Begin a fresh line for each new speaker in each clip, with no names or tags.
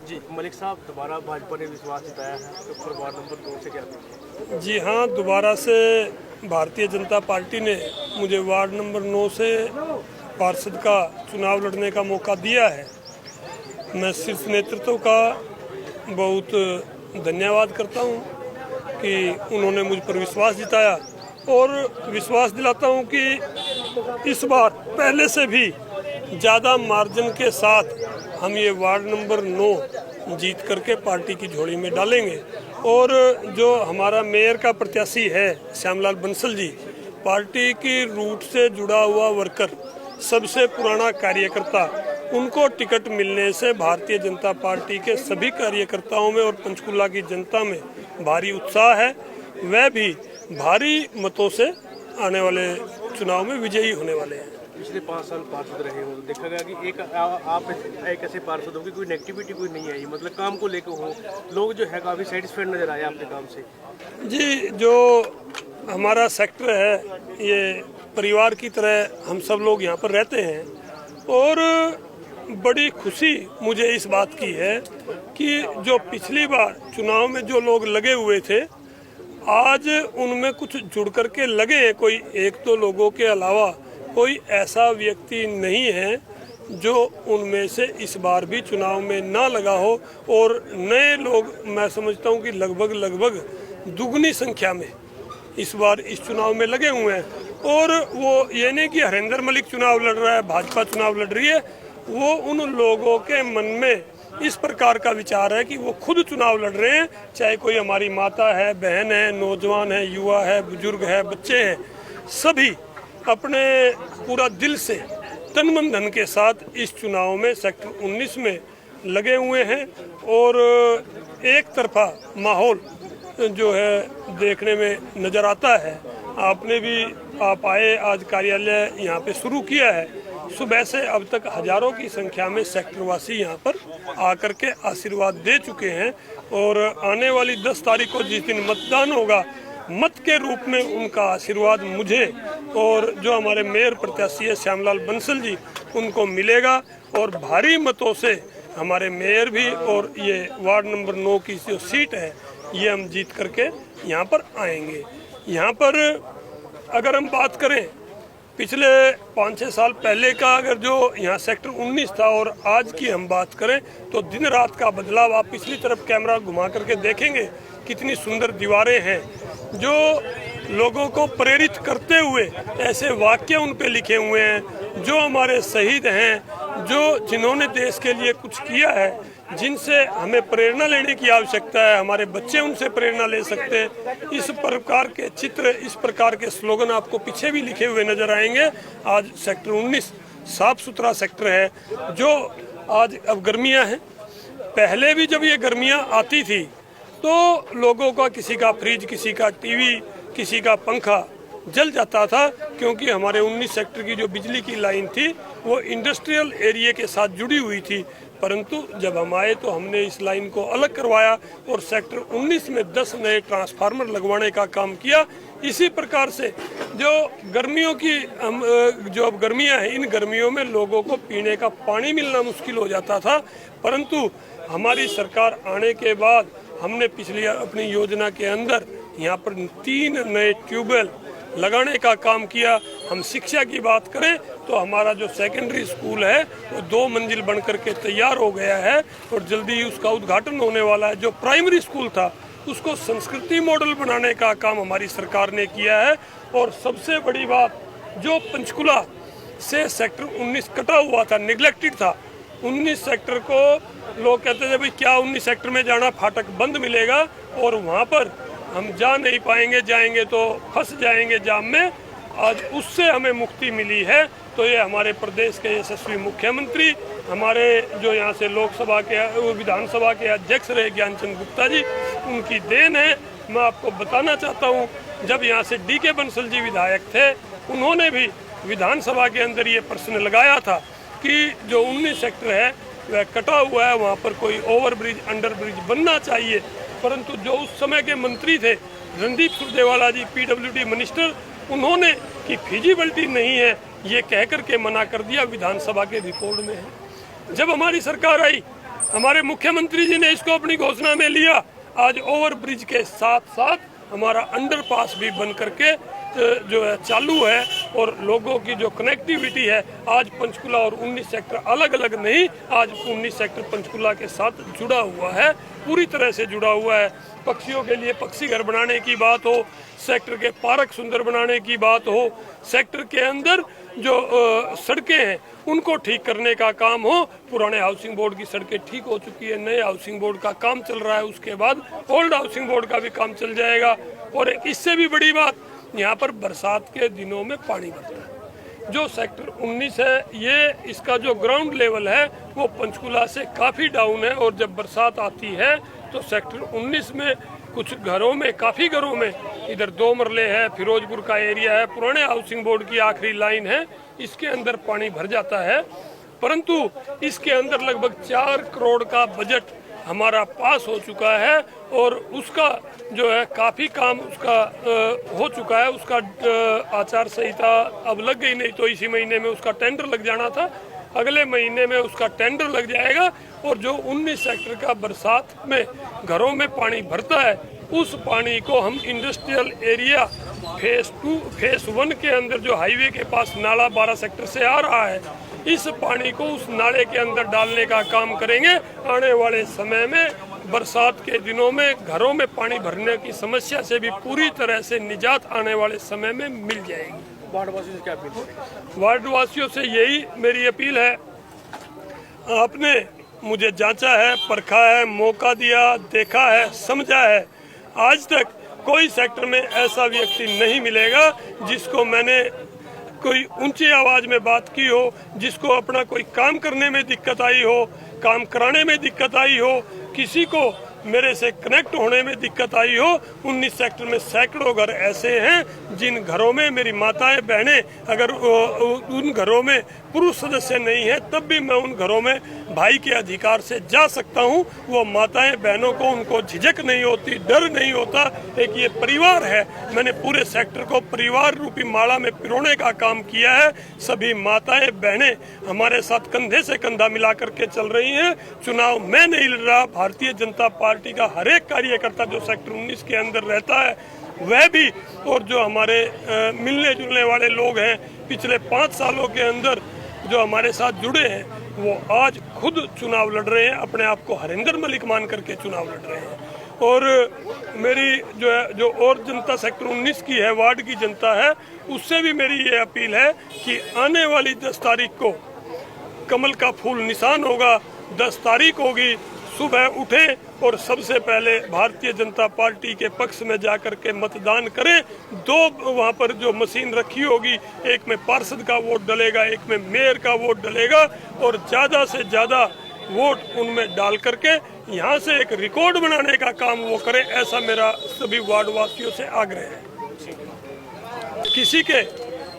जी मलिक साहब, दोबारा भाजपा ने विश्वास जताया है तो फिर वार्ड नंबर 2 से क्या करेंगे?
जी हाँ, दोबारा से भारतीय जनता पार्टी ने मुझे वार्ड नंबर 9 से पार्षद का चुनाव लड़ने का मौका दिया है। मैं शीर्ष नेतृत्व का बहुत धन्यवाद करता हूँ कि उन्होंने मुझ पर विश्वास जताया और विश्वास दिलाता हूँ कि इस बार पहले से भी ज़्यादा मार्जिन के साथ हम ये वार्ड नंबर 9 जीत करके पार्टी की झोली में डालेंगे। और जो हमारा मेयर का प्रत्याशी है श्यामलाल बंसल जी, पार्टी की रूट से जुड़ा हुआ वर्कर, सबसे पुराना कार्यकर्ता, उनको टिकट मिलने से भारतीय जनता पार्टी के सभी कार्यकर्ताओं में और पंचकुला की जनता में भारी उत्साह है। वह भी भारी मतों से आने वाले चुनाव में विजयी होने वाले हैं।
पिछले 5 साल पार्षद रहे हो तो देखा गया कि आप एक ऐसे पार्षद हो कि कोई नेगेटिविटी कोई नहीं आई, मतलब काम को लेकर हो, लोग जो है काफ़ी सेटिस्फाइड नजर आए आपके काम से।
जी, जो हमारा सेक्टर है ये परिवार की तरह हम सब लोग यहाँ पर रहते हैं और बड़ी खुशी मुझे इस बात की है कि जो पिछली बार चुनाव में जो लोग लगे हुए थे, आज उनमें कुछ जुड़ करके लगे हैं। कोई एक दो लोगों के अलावा कोई ऐसा व्यक्ति नहीं है जो उनमें से इस बार भी चुनाव में ना लगा हो। और नए लोग मैं समझता हूँ कि लगभग दुगनी संख्या में इस बार इस चुनाव में लगे हुए हैं। और वो ये नहीं कि हरेंद्र मलिक चुनाव लड़ रहा है, भाजपा चुनाव लड़ रही है, वो उन लोगों के मन में इस प्रकार का विचार है कि वो खुद चुनाव लड़ रहे हैं, चाहे कोई हमारी माता है, बहन है, नौजवान है, युवा है, बुजुर्ग है, बच्चे हैं, सभी अपने पूरा दिल से तन मन धन के साथ इस चुनाव में सेक्टर 19 में लगे हुए हैं। और एक तरफा माहौल जो है देखने में नज़र आता है। आपने भी आप आए, आज कार्यालय यहाँ पे शुरू किया है, सुबह से अब तक हजारों की संख्या में सेक्टरवासी यहाँ पर आकर के आशीर्वाद दे चुके हैं। और आने वाली 10 तारीख को जिस दिन मतदान होगा, मत के रूप में उनका आशीर्वाद मुझे और जो हमारे मेयर प्रत्याशी है श्यामलाल बंसल जी, उनको मिलेगा। और भारी मतों से हमारे मेयर भी और ये वार्ड नंबर 9 की जो सीट है ये हम जीत करके यहाँ पर आएंगे। यहाँ पर अगर हम बात करें पिछले 5-6 साल पहले का, अगर जो यहाँ सेक्टर 19 था और आज की हम बात करें तो दिन रात का बदलाव। आप पिछली तरफ कैमरा घुमा करके देखेंगे कितनी सुंदर दीवारें हैं जो लोगों को प्रेरित करते हुए ऐसे वाक्य उन पे लिखे हुए हैं जो हमारे शहीद हैं, जो जिन्होंने देश के लिए कुछ किया है, जिनसे हमें प्रेरणा लेने की आवश्यकता है। हमारे बच्चे उनसे प्रेरणा ले सकते हैं। इस प्रकार के चित्र, इस प्रकार के स्लोगन आपको पीछे भी लिखे हुए नजर आएंगे। आज सेक्टर 19 साफ सुथरा सेक्टर है। जो आज अब गर्मियां हैं, पहले भी जब ये गर्मियां आती थी तो लोगों का किसी का फ्रिज, किसी का टीवी, किसी का पंखा जल जाता था, क्योंकि हमारे 19 सेक्टर की जो बिजली की लाइन थी वो इंडस्ट्रियल एरिया के साथ जुड़ी हुई थी। परंतु जब हम आए तो हमने इस लाइन को अलग करवाया और सेक्टर 19 में 10 नए ट्रांसफार्मर लगवाने का काम किया। इसी प्रकार से जो गर्मियों की जो अब गर्मियां हैं, इन गर्मियों में लोगों को पीने का पानी मिलना मुश्किल हो जाता था। परंतु हमारी सरकार आने के बाद हमने पिछली अपनी योजना के अंदर यहाँ पर 3 नए ट्यूबवेल लगाने का काम किया। हम शिक्षा की बात करें तो हमारा जो सेकेंडरी स्कूल है वो 2 मंजिल बन करके तैयार हो गया है और जल्दी ही उसका उद्घाटन होने वाला है। जो प्राइमरी स्कूल था उसको संस्कृति मॉडल बनाने का काम हमारी सरकार ने किया है। और सबसे बड़ी बात, जो पंचकुला से सेक्टर 19 कटा हुआ था, निगलेक्टेड था, 19 सेक्टर को लोग कहते थे भाई क्या 19 सेक्टर में जाना, फाटक बंद मिलेगा और वहाँ पर हम जा नहीं पाएंगे, जाएंगे तो फंस जाएंगे जाम में। आज उससे हमें मुक्ति मिली है। तो ये हमारे प्रदेश के यशस्वी मुख्यमंत्री, हमारे जो यहाँ से लोकसभा के, विधानसभा के अध्यक्ष रहे ज्ञानचंद गुप्ता जी, उनकी देन है। मैं आपको बताना चाहता हूँ, जब यहाँ से DK बंसल जी विधायक थे, उन्होंने भी विधानसभा के अंदर ये प्रश्न लगाया था कि जो 19 सेक्टर है वह कटा हुआ है, वहाँ पर कोई ओवरब्रिज, अंडर ब्रिज बनना चाहिए। परंतु जो उस समय के मंत्री थे रणदीप सुरजेवाला जी, PWD मिनिस्टर, उन्होंने कि फिजिबिलिटी नहीं है ये कह करके मना कर दिया। विधानसभा के रिकॉर्ड में है। जब हमारी सरकार आई हमारे मुख्यमंत्री जी ने इसको अपनी घोषणा में लिया। आज ओवर ब्रिज के साथ साथ हमारा अंडरपास भी बन करके जो है चालू है और लोगों की जो कनेक्टिविटी है आज पंचकुला और 19 सेक्टर अलग अलग नहीं, आज 19 सेक्टर पंचकुला के साथ जुड़ा हुआ है, पूरी तरह से जुड़ा हुआ है। पक्षियों के लिए पक्षी घर बनाने की बात हो, सेक्टर के पार्क सुंदर बनाने की बात हो, सेक्टर के अंदर जो सड़कें हैं उनको ठीक करने का काम हो। पुराने हाउसिंग बोर्ड की सड़कें ठीक हो चुकी है, नए हाउसिंग बोर्ड का काम चल रहा है, उसके बाद ओल्ड हाउसिंग बोर्ड का भी काम चल जाएगा। और इससे भी बड़ी बात, यहाँ पर बरसात के दिनों में पानी भरता है। जो सेक्टर 19 है ये इसका जो ग्राउंड लेवल है वो पंचकुला से काफ़ी डाउन है और जब बरसात आती है तो सेक्टर 19 में कुछ घरों में, काफ़ी घरों में, इधर 2 मरले है, फिरोजपुर का एरिया है, पुराने हाउसिंग बोर्ड की आखिरी लाइन है, इसके अंदर पानी भर जाता है। परंतु इसके अंदर लगभग 4 करोड़ का बजट हमारा पास हो चुका है और उसका जो है काफ़ी काम उसका हो चुका है। उसका आचार संहिता अब लग गई, नहीं तो इसी महीने में उसका टेंडर लग जाना था, अगले महीने में उसका टेंडर लग जाएगा। और जो 19 सेक्टर का बरसात में घरों में पानी भरता है उस पानी को हम इंडस्ट्रियल एरिया फेस 1 के अंदर जो हाईवे के पास नाला 12 सेक्टर से आ रहा है, इस पानी को उस नाले के अंदर डालने का काम करेंगे। आने वाले समय में बरसात के दिनों में घरों में पानी भरने की समस्या से भी पूरी तरह से निजात आने वाले समय में मिल जाएगी।
वार्डवासियों से क्या अपील है?
वार्डवासियों से यही मेरी अपील है, आपने मुझे जांचा है, परखा है, मौका दिया, देखा है, समझा है। आज तक कोई सेक्टर में ऐसा व्यक्ति नहीं मिलेगा जिसको मैंने कोई ऊंची आवाज में बात की हो, जिसको अपना कोई काम करने में दिक्कत आई हो, काम कराने में दिक्कत आई हो, किसी को मेरे से कनेक्ट होने में दिक्कत आई हो। 19 सेक्टर में सैकड़ों घर ऐसे हैं जिन घरों में मेरी माताएं बहनें, अगर उन घरों में पुरुष सदस्य नहीं है तब भी मैं उन घरों में भाई के अधिकार से जा सकता हूं। वो माताएं बहनों को, उनको झिझक नहीं होती, डर नहीं होता। एक ये परिवार है, मैंने पूरे सेक्टर को परिवार रूपी माला में पिरोने का काम किया है। सभी माताएं बहनें हमारे साथ कंधे से कंधा मिला करके चल रही हैं। चुनाव मैं नहीं लड़ रहा, भारतीय जनता पार्टी का हर एक कार्यकर्ता जो सेक्टर 19 के अंदर रहता है वह भी, और जो हमारे मिलने जुलने वाले लोग हैं पिछले 5 सालों के अंदर जो हमारे साथ जुड़े हैं, वो आज खुद चुनाव लड़ रहे हैं, अपने आप को हरिंदर मलिक मान करके चुनाव लड़ रहे हैं। और मेरी जो और जनता सेक्टर 19 की है, वार्ड की जनता है, उससे भी मेरी ये अपील है कि आने वाली 10 तारीख को कमल का फूल निशान होगा, 10 तारीख होगी, सुबह उठें और सबसे पहले भारतीय जनता पार्टी के पक्ष में जाकर के मतदान करें। 2 वहाँ पर जो मशीन रखी होगी, एक में पार्षद का वोट डलेगा, एक में मेयर का वोट डलेगा, और ज़्यादा से ज़्यादा वोट उनमें डाल करके यहाँ से एक रिकॉर्ड बनाने का काम वो करें, ऐसा मेरा सभी वार्डवासियों से आग्रह है। किसी के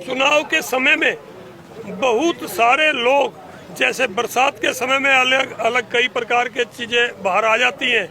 चुनाव के समय में बहुत सारे लोग, जैसे बरसात के समय में अलग अलग कई प्रकार के चीज़ें बाहर आ जाती हैं,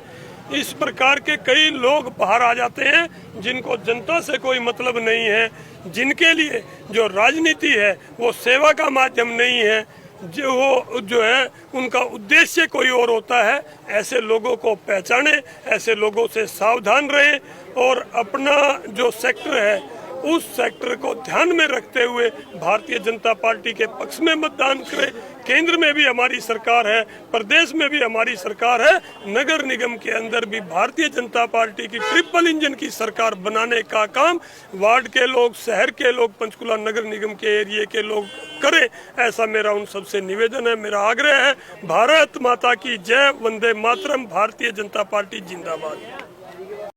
इस प्रकार के कई लोग बाहर आ जाते हैं जिनको जनता से कोई मतलब नहीं है, जिनके लिए जो राजनीति है वो सेवा का माध्यम नहीं है, जो है उनका उद्देश्य कोई और होता है। ऐसे लोगों को पहचाने, ऐसे लोगों से सावधान रहें और अपना जो सेक्टर है उस सेक्टर को ध्यान में रखते हुए भारतीय जनता पार्टी के पक्ष में मतदान करें। केंद्र में भी हमारी सरकार है, प्रदेश में भी हमारी सरकार है, नगर निगम के अंदर भी भारतीय जनता पार्टी की ट्रिपल इंजन की सरकार बनाने का काम वार्ड के लोग, शहर के लोग, पंचकुला नगर निगम के एरिया के लोग करें, ऐसा मेरा उन सबसे निवेदन है, मेरा आग्रह है। भारत माता की जय, वंदे मातरम, भारतीय जनता पार्टी जिंदाबाद।